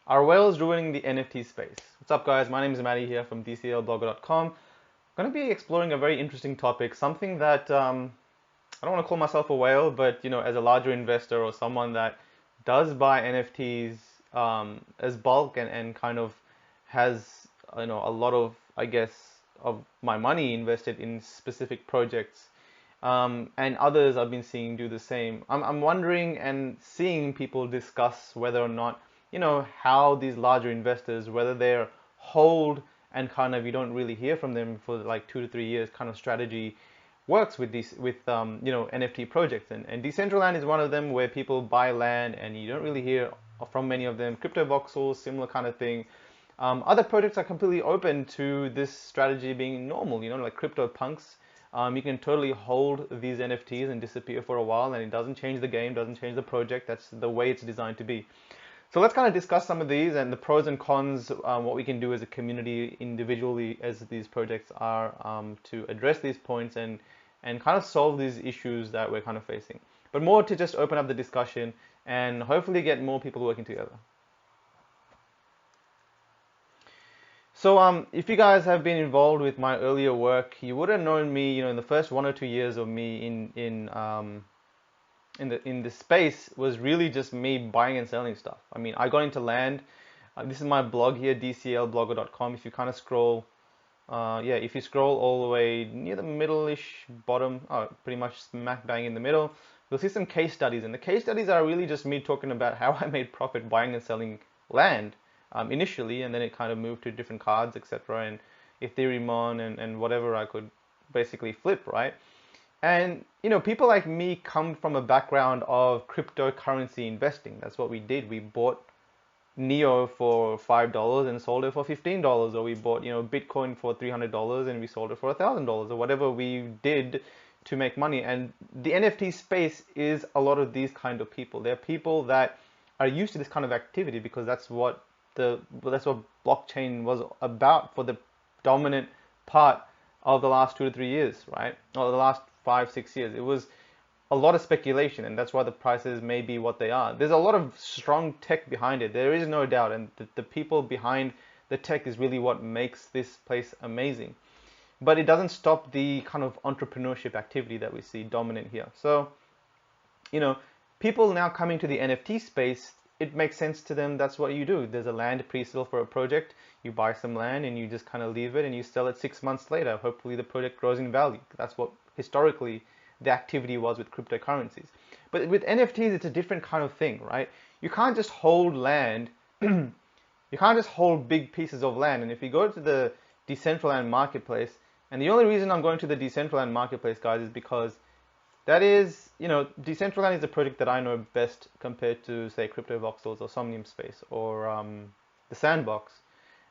Are whales ruining the NFT space? What's up, guys? My name is Matty here from dclblogger.com. I'm going to be exploring a very interesting topic, something that I don't want to call myself a whale, but as a larger investor or someone that does buy NFTs as bulk and kind of has a lot of, I guess, of my money invested in specific projects, and others I've been seeing do the same. I'm wondering and seeing people discuss whether or not, how these larger investors, whether they're hold and kind of you don't really hear from them for like 2 to 3 years kind of strategy works with these NFT projects, and Decentraland is one of them where people buy land and you don't really hear from many of them. Crypto voxels, similar kind of thing. Other projects are completely open to this strategy being normal, like crypto punks. You can totally hold these NFTs and disappear for a while, and it doesn't change the game, doesn't change the project. That's the way it's designed to be. So let's kind of discuss some of these and the pros and cons, what we can do as a community individually as these projects are, to address these points and kind of solve these issues that we're kind of facing. But more to just open up the discussion and hopefully get more people working together. So if you guys have been involved with my earlier work, you would have known me, in the first 1 or 2 years of me in the space was really just me buying and selling stuff. I mean, I got into land. This is my blog here, dclblogger.com. If you kind of scroll, if you scroll all the way near the middle-ish bottom, pretty much smack bang in the middle, you'll see some case studies. And the case studies are really just me talking about how I made profit buying and selling land initially, and then it kind of moved to different cards, etc. and Ethereum on and whatever I could basically flip, right? And people like me come from a background of cryptocurrency investing. That's what we did. We bought Neo for $5 and sold it for $15, or we bought Bitcoin for $300 and we sold it for $1,000, or whatever we did to make money. And the NFT space is a lot of these kind of people. They're people that are used to this kind of activity because that's what blockchain was about for the dominant part of the last 2 to 3 years, right? Or the last 5, 6 years. It was a lot of speculation, and that's why the prices may be what they are. There's a lot of strong tech behind it. There is no doubt, and the people behind the tech is really what makes this place amazing. But it doesn't stop the kind of entrepreneurship activity that we see dominant here. So, people now coming to the NFT space, it makes sense to them. That's what you do. There's a land pre-sale for a project. You buy some land and you just kind of leave it and you sell it 6 months later. Hopefully the project grows in value. That's what historically the activity was with cryptocurrencies. But with NFTs, it's a different kind of thing, right? You can't just hold land. You can't just hold big pieces of land. And if you go to the Decentraland marketplace, and the only reason I'm going to the Decentraland marketplace, guys, is because that is, Decentraland is a project that I know best compared to, say, Crypto Voxels or Somnium Space or the Sandbox.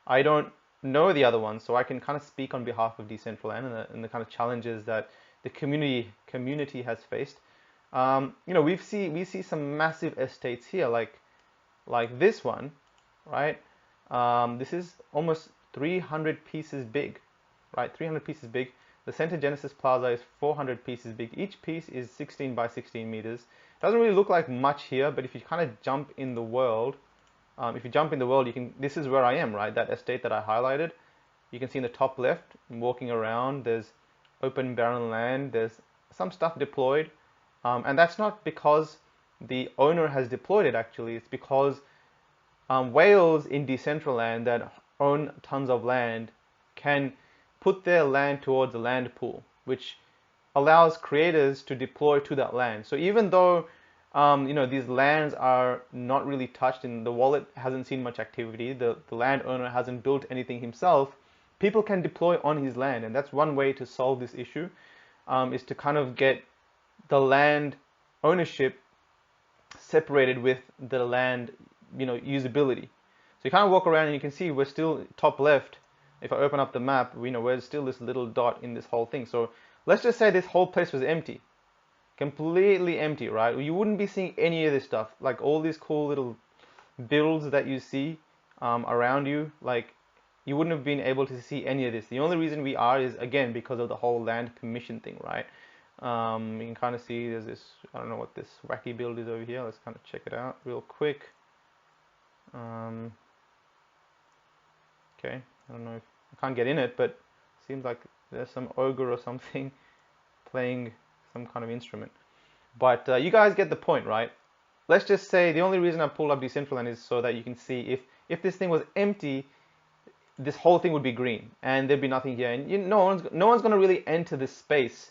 I don't know the other ones, so I can kind of speak on behalf of Decentraland and the kind of challenges that the community has faced. We see some massive estates here, like this one, right? This is almost 300 pieces big, right? 300 pieces big. The Center Genesis Plaza is 400 pieces big. Each piece is 16 by 16 meters. Doesn't really look like much here, but if you kind of jump in the world, you can. This is where I am, right? That estate that I highlighted. You can see in the top left, I'm walking around. There's open barren land. There's some stuff deployed, and that's not because the owner has deployed it. Actually, it's because whales in Decentraland that own tons of land can put their land towards a land pool, which allows creators to deploy to that land. So even though these lands are not really touched and the wallet hasn't seen much activity, the landowner hasn't built anything himself, people can deploy on his land. And that's one way to solve this issue, is to kind of get the land ownership separated with the land usability. So you kind of walk around and you can see we're still top left. If I open up the map, we're still this little dot in this whole thing. So let's just say this whole place was empty, completely empty, right? You wouldn't be seeing any of this stuff, like all these cool little builds that you see around you. Like, you wouldn't have been able to see any of this. The only reason we are is, again, because of the whole land permission thing, right? You can kind of see there's this, I don't know what this wacky build is over here. Let's kind of check it out real quick. Okay, I don't know if I can't get in it, but it seems like there's some ogre or something playing some kind of instrument. But you guys get the point, right? Let's just say the only reason I pulled up Decentraland is so that you can see if this thing was empty, this whole thing would be green and there'd be nothing here, and no one's going to really enter this space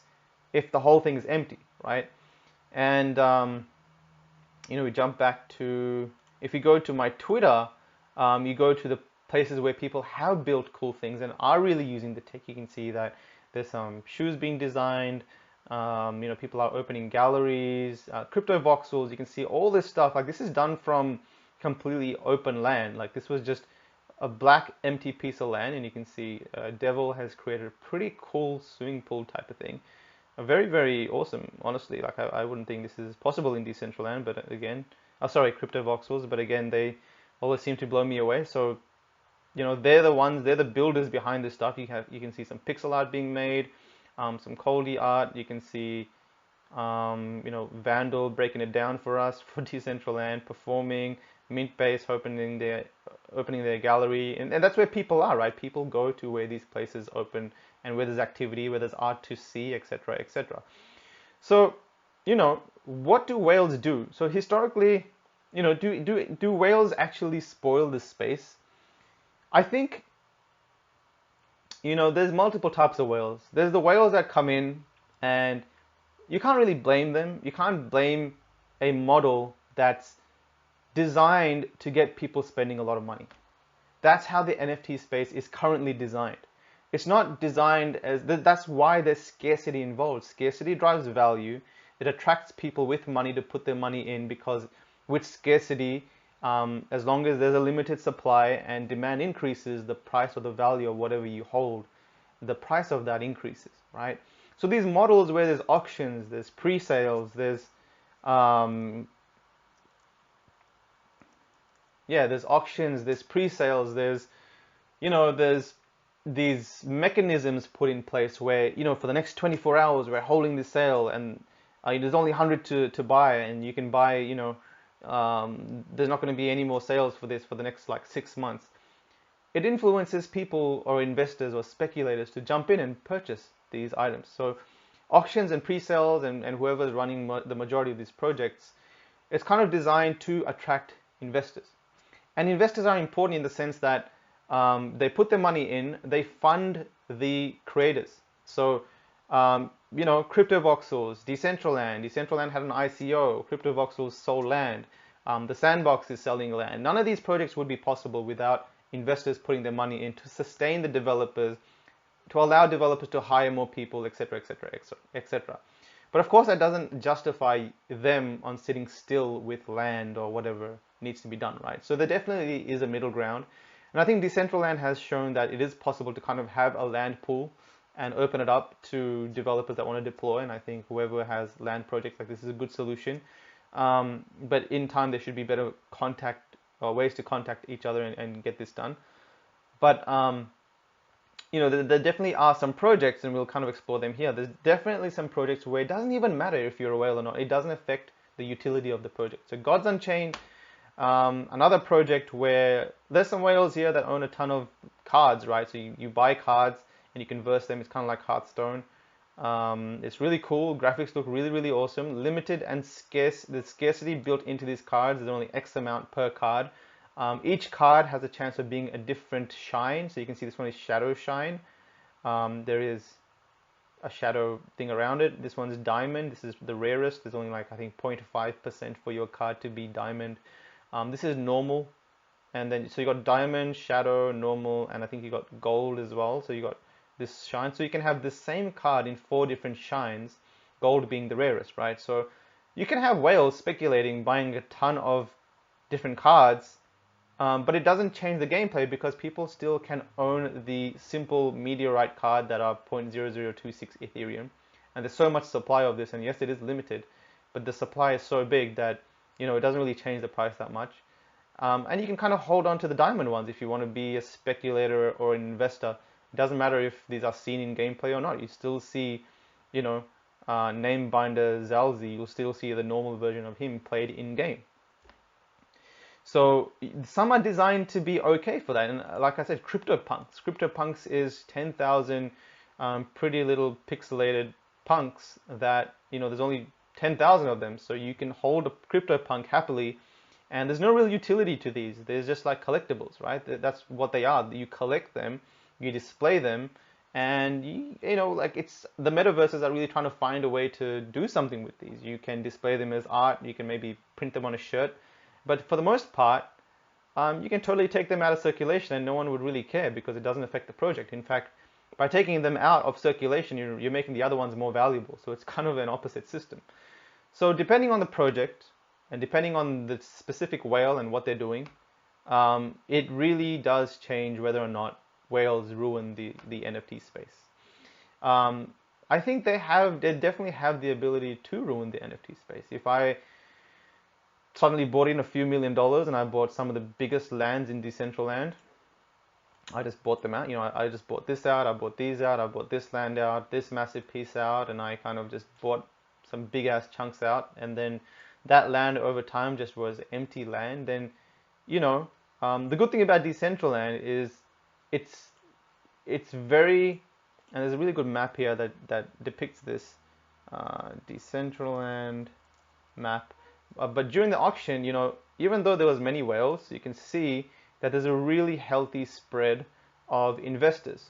if the whole thing is empty, right? And we jump back to, if you go to my Twitter, you go to the places where people have built cool things and are really using the tech. You can see that there's some shoes being designed. People are opening galleries, crypto voxels. You can see all this stuff. Like, this is done from completely open land. Like, this was just a black empty piece of land, and you can see Devil has created a pretty cool swimming pool type of thing. Very, very awesome, honestly. Like, I wouldn't think this is possible in Decentraland, but again, sorry, crypto voxels, but again, they always seem to blow me away. So, they're the builders behind this stuff. You can see some pixel art being made, some Coldy art. You can see, Vandal breaking it down for us for Decentraland, performing, Mintbase opening their gallery, and that's where people are, right? People go to where these places open and where there's activity, where there's art to see, etc., etc. So, what do whales do? So historically, do whales actually spoil the space? I think, there's multiple types of whales. There's the whales that come in, and you can't really blame them. You can't blame a model that's designed to get people spending a lot of money. That's how the NFT space is currently designed. It's not designed as, that's why there's scarcity involved. Scarcity drives value. It attracts people with money to put their money in, because with scarcity, as long as there's a limited supply and demand increases, the price or the value of whatever you hold, the price of that increases, right? So these models where there's auctions, there's pre-sales, there's there's auctions, there's pre-sales, there's these mechanisms put in place where, for the next 24 hours we're holding the sale, and there's only 100 to buy, and you can buy, there's not going to be any more sales for this for the next like 6 months. It influences people or investors or speculators to jump in and purchase these items. So auctions and pre-sales and whoever's running the majority of these projects, it's kind of designed to attract investors. And investors are important in the sense that they put their money in, they fund the creators. So, Crypto Voxels, Decentraland had an ICO, Crypto Voxels sold land, the Sandbox is selling land. None of these projects would be possible without investors putting their money in to sustain the developers, to allow developers to hire more people, etc., etc., etc. But of course, that doesn't justify them on sitting still with land or whatever needs to be done, right? So there definitely is a middle ground. And I think Decentraland has shown that it is possible to kind of have a land pool and open it up to developers that want to deploy. And I think whoever has land projects like this is a good solution. But in time, there should be better ways to contact each other and get this done. But there definitely are some projects, and we'll kind of explore them here. There's definitely some projects where it doesn't even matter if you're a whale or not. It doesn't affect the utility of the project. So Gods Unchained, another project where there's some whales here that own a ton of cards, right? So you buy cards and you can verse them. It's kind of like Hearthstone. It's really cool. Graphics look really, really awesome. Limited and scarce. The scarcity built into these cards. There's only X amount per card. Each card has a chance of being a different shine. So you can see this one is Shadow Shine. There is a shadow thing around it. This one's Diamond. This is the rarest. There's only like, I think, 0.5% for your card to be Diamond. This is normal. And then, so you got Diamond, Shadow, Normal, and I think you got Gold as well. So you got this shine. So you can have the same card in 4 different shines, Gold being the rarest, right? So you can have whales speculating, buying a ton of different cards, but it doesn't change the gameplay because people still can own the simple meteorite card that are 0.0026 Ethereum. And there's so much supply of this, and yes, it is limited, but the supply is so big that, it doesn't really change the price that much. And you can kind of hold on to the diamond ones if you want to be a speculator or an investor. It doesn't matter if these are seen in gameplay or not. You still see, Namebinder Zalzi, you'll still see the normal version of him played in game. So some are designed to be okay for that. And like I said, CryptoPunks. CryptoPunks is 10,000 pretty little pixelated punks that, there's only 10,000 of them. So you can hold a CryptoPunk happily. And there's no real utility to these. There's just like collectibles, right? That's what they are. You collect them, you display them, and like it's the metaverses are really trying to find a way to do something with these. You can display them as art. You can maybe print them on a shirt. But for the most part, you can totally take them out of circulation and no one would really care because it doesn't affect the project. In fact, by taking them out of circulation, you're making the other ones more valuable. So it's kind of an opposite system. So depending on the project and depending on the specific whale and what they're doing, it really does change whether or not whales ruin the NFT space. I think they definitely have the ability to ruin the NFT space. If I suddenly bought in a few $1,000,000 and I bought some of the biggest lands in Decentraland, I just bought them out. I just bought this out, I bought these out, I bought this land out, this massive piece out, and I kind of just bought some big ass chunks out, and then that land over time just was empty land. Then, the good thing about Decentraland is it's very, and there's a really good map here that depicts this Decentraland map. But during the auction, even though there was many whales, you can see that there's a really healthy spread of investors.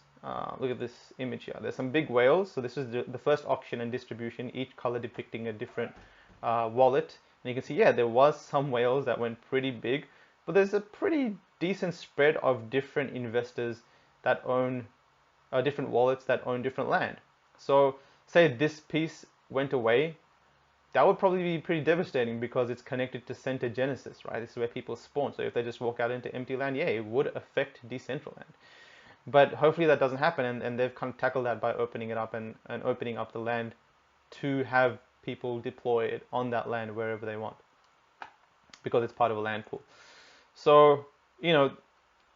Look at this image here. There's some big whales. So this is the first auction and distribution, each color depicting a different wallet. And you can see, yeah, there was some whales that went pretty big, but there's a pretty decent spread of different investors that own different wallets that own different land. So say this piece went away, that would probably be pretty devastating because it's connected to center genesis, right? This is where people spawn. So if they just walk out into empty land, yeah, it would affect Decentraland. But hopefully that doesn't happen, and they've kind of tackled that by opening it up and opening up the land to have people deploy it on that land wherever they want because it's part of a land pool. So,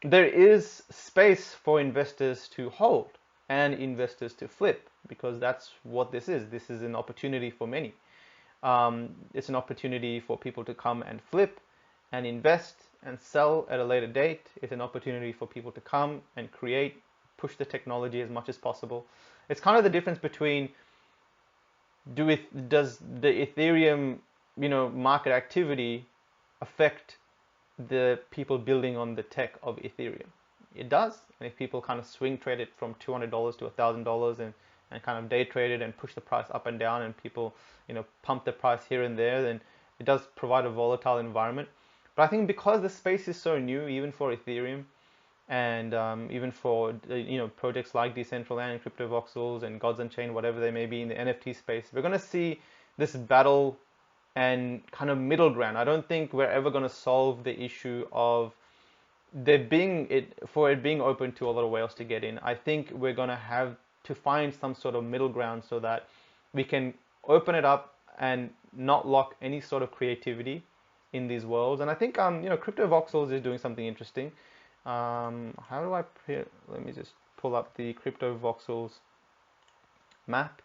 there is space for investors to hold and investors to flip because that's what this is. This is an opportunity for many. It's an opportunity for people to come and flip and invest and sell at a later date. It's an opportunity for people to come and create, push the technology as much as possible. It's kind of the difference between does the Ethereum, market activity affect the people building on the tech of Ethereum? It does. And if people kind of swing trade it from $200 to $1,000 and kind of day trade it and push the price up and down, and people, pump the price here and there, then it does provide a volatile environment. But I think because the space is so new, even for Ethereum, and even for projects like Decentraland and CryptoVoxels and Gods Unchained, whatever they may be in the NFT space, we're going to see this battle and kind of middle ground. I don't think we're ever going to solve the issue of it being open to a lot of whales to get in. I think we're going to have to find some sort of middle ground so that we can open it up and not lock any sort of creativity in these worlds. And I think CryptoVoxels is doing something interesting. How do I let me just pull up the CryptoVoxels map.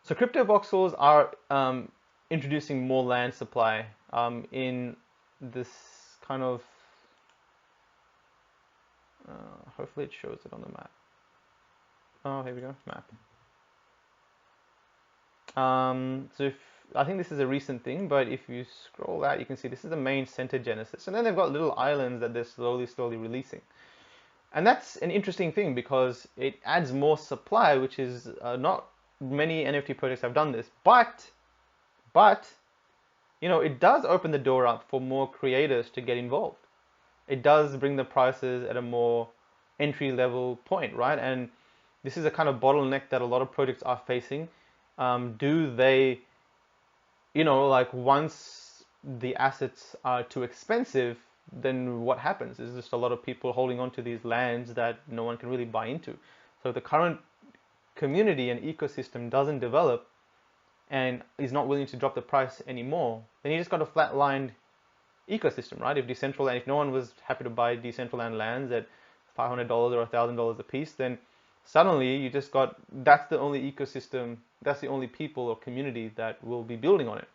So CryptoVoxels are introducing more land supply in this kind of hopefully it shows it on the map. Oh, here we go, map. So I think this is a recent thing, but if you scroll out, you can see this is the main center genesis, and then they've got little islands that they're slowly releasing. And that's an interesting thing because it adds more supply, which is not many NFT projects have done this, but it does open the door up for more creators to get involved. It does bring the prices at a more entry level point, right? And this is a kind of bottleneck that a lot of projects are facing. Do they, once the assets are too expensive, then what happens? Is just a lot of people holding on to these lands that no one can really buy into. So if the current community and ecosystem doesn't develop and is not willing to drop the price anymore, then you just got a flatlined ecosystem, right? If no one was happy to buy Decentraland lands at $500 or $1,000 a piece, then suddenly you just got, that's the only ecosystem, that's the only people or community that will be building on it.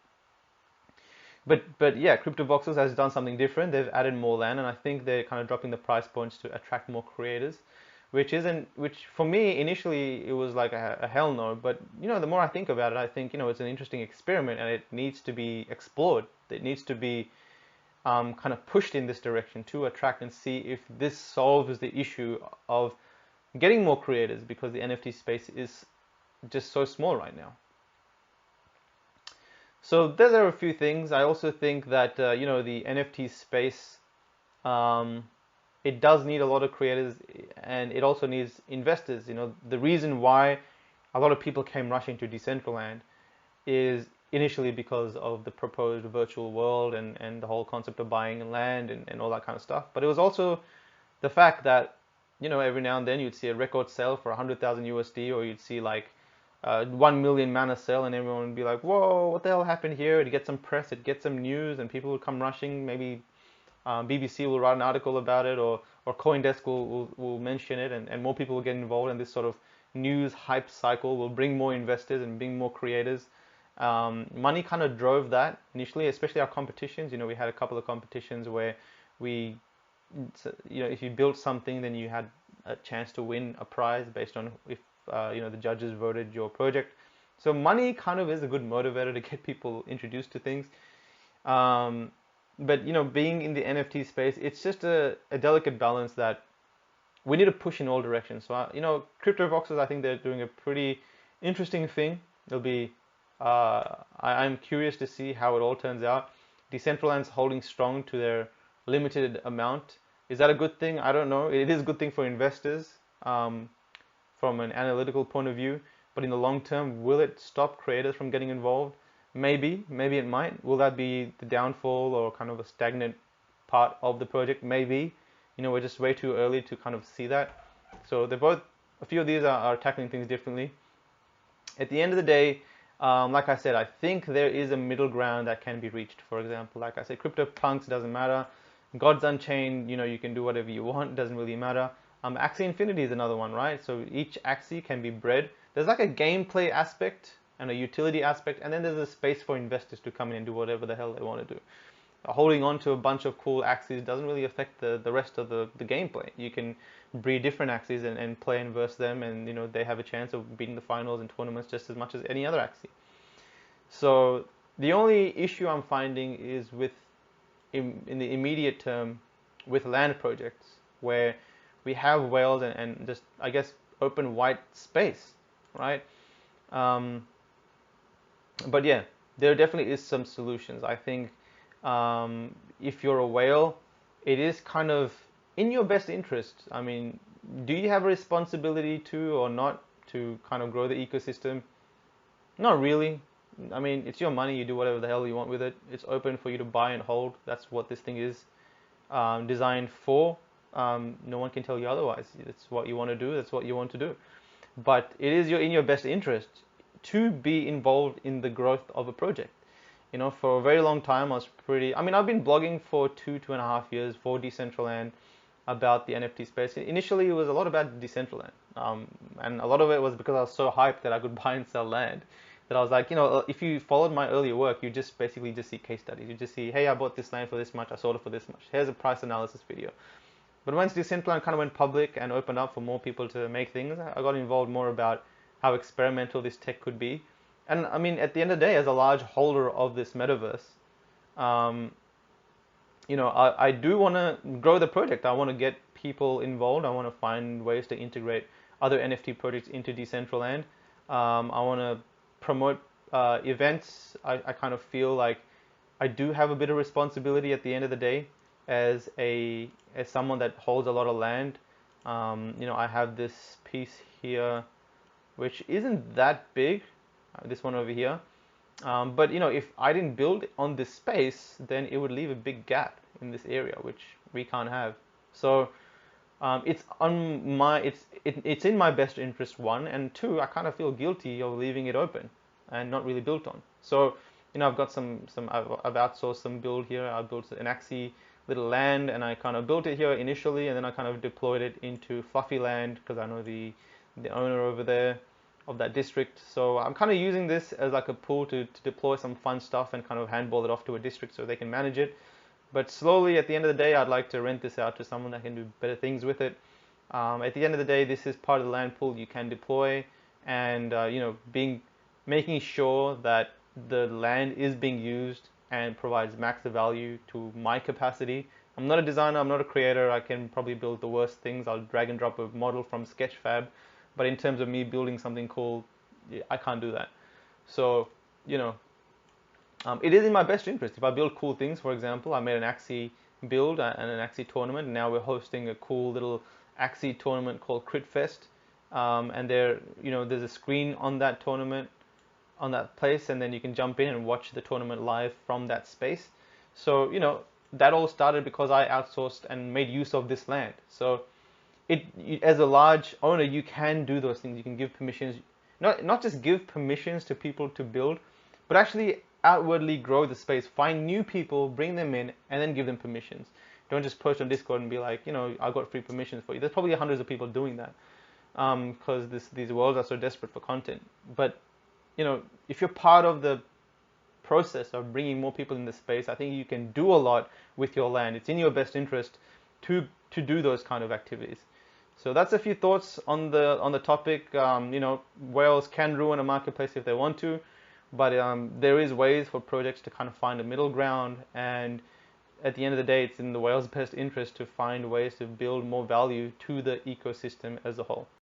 But yeah, CryptoVoxels has done something different. They've added more land, and I think they're kind of dropping the price points to attract more creators, which for me initially it was like a hell no. But the more I think about it, I think it's an interesting experiment, and it needs to be explored. It needs to be kind of pushed in this direction to attract and see if this solves the issue of getting more creators, because the NFT space is just so small right now. So there are a few things. I also think that the NFT space, um, it does need a lot of creators, and it also needs investors. The reason why a lot of people came rushing to Decentraland is initially because of the proposed virtual world and the whole concept of buying land and all that kind of stuff. But it was also the fact that every now and then you'd see a record sale for 100,000 USD, or you'd see like 1 million mana sale, and everyone would be like, whoa, what the hell happened here? It'd get some press, it'd get some news, and people would come rushing. Maybe BBC will write an article about it, or CoinDesk will mention it, and more people will get involved in this sort of news hype cycle. Will bring more investors and bring more creators. Money kind of drove that initially, especially our competitions. We had a couple of competitions where we, if you built something, then you had a chance to win a prize based on if the judges voted your project. So money kind of is a good motivator to get people introduced to things. But being in the NFT space, it's just a delicate balance that we need to push in all directions. So CryptoVoxels, I think they're doing a pretty interesting thing. It'll be I'm curious to see how it all turns out. Decentraland's holding strong to their limited amount. Is that a good thing? I don't know. It is a good thing for investors from an analytical point of view. But in the long term, will it stop creators from getting involved? Maybe it might. Will that be the downfall or kind of a stagnant part of the project? Maybe. We're just way too early to kind of see that. So a few of these are tackling things differently. At the end of the day, like I said, I think there is a middle ground that can be reached. For example, like I said, CryptoPunks doesn't matter. Gods Unchained, you can do whatever you want. Doesn't really matter. Axie Infinity is another one, right? So each Axie can be bred. There's like a gameplay aspect and a utility aspect, and then there's a space for investors to come in and do whatever the hell they want to do. Holding on to a bunch of cool Axies doesn't really affect the rest of the gameplay. You can breed different Axies and play and verse them, and they have a chance of beating the finals and tournaments just as much as any other Axie. So the only issue I'm finding is in the immediate term with land projects, where we have whales and just, I guess, open white space, right? But yeah, there definitely is some solutions. I think if you're a whale, it is kind of in your best interest. I mean, do you have a responsibility to or not to kind of grow the ecosystem? Not really. I mean, it's your money. You do whatever the hell you want with it. It's open for you to buy and hold. That's what this thing is designed for. No one can tell you otherwise. It's what you want to do. That's what you want to do. But it is in your best interest to be involved in the growth of a project. For a very long time, I've been blogging for 2.5 years for Decentraland about the NFT space. Initially, it was a lot about Decentraland. And a lot of it was because I was so hyped that I could buy and sell land. That I was like, if you followed my earlier work, you just basically see case studies. You just see, hey, I bought this land for this much, I sold it for this much. Here's a price analysis video. But once Decentraland kind of went public and opened up for more people to make things, I got involved more about how experimental this tech could be. And I mean, at the end of the day, as a large holder of this metaverse, I do want to grow the project. I want to get people involved. I want to find ways to integrate other NFT projects into Decentraland. I want to promote events. I kind of feel like I do have a bit of responsibility at the end of the day as someone that holds a lot of land. I have this piece here, which isn't that big. This one over here. But if I didn't build on this space, then it would leave a big gap in this area, which we can't have. So it's in my best interest, one, and two, I kind of feel guilty of leaving it open and not really built on. So I've got I've outsourced some build here. I built an Axie little land, and I kind of built it here initially, and then I kind of deployed it into Fluffy Land because I know the owner over there. of that district. So I'm kind of using this as like a pool to deploy some fun stuff and kind of handball it off to a district so they can manage it. But slowly, at the end of the day, I'd like to rent this out to someone that can do better things with it. At the end of the day, this is part of the land pool you can deploy, and making sure that the land is being used and provides max value to my capacity. I'm not a designer, I'm not a creator. I can probably build the worst things. I'll drag and drop a model from Sketchfab, but in terms of me building something cool, yeah, I can't do that. So, you know, it is in my best interest. If I build cool things, for example, I made an Axie build and an Axie tournament, and now we're hosting a cool little Axie tournament called Critfest. And there's a screen on that tournament, on that place, and then you can jump in and watch the tournament live from that space. So, that all started because I outsourced and made use of this land. So as a large owner, you can do those things. You can give permissions, not just give permissions to people to build, but actually outwardly grow the space. Find new people, bring them in, and then give them permissions. Don't just post on Discord and be like, I got free permissions for you. There's probably hundreds of people doing that because these worlds are so desperate for content. But if you're part of the process of bringing more people in the space, I think you can do a lot with your land. It's in your best interest to do those kind of activities. So that's a few thoughts on the topic. Whales can ruin a marketplace if they want to, but there is ways for projects to kind of find a middle ground. And at the end of the day, it's in the whale's best interest to find ways to build more value to the ecosystem as a whole.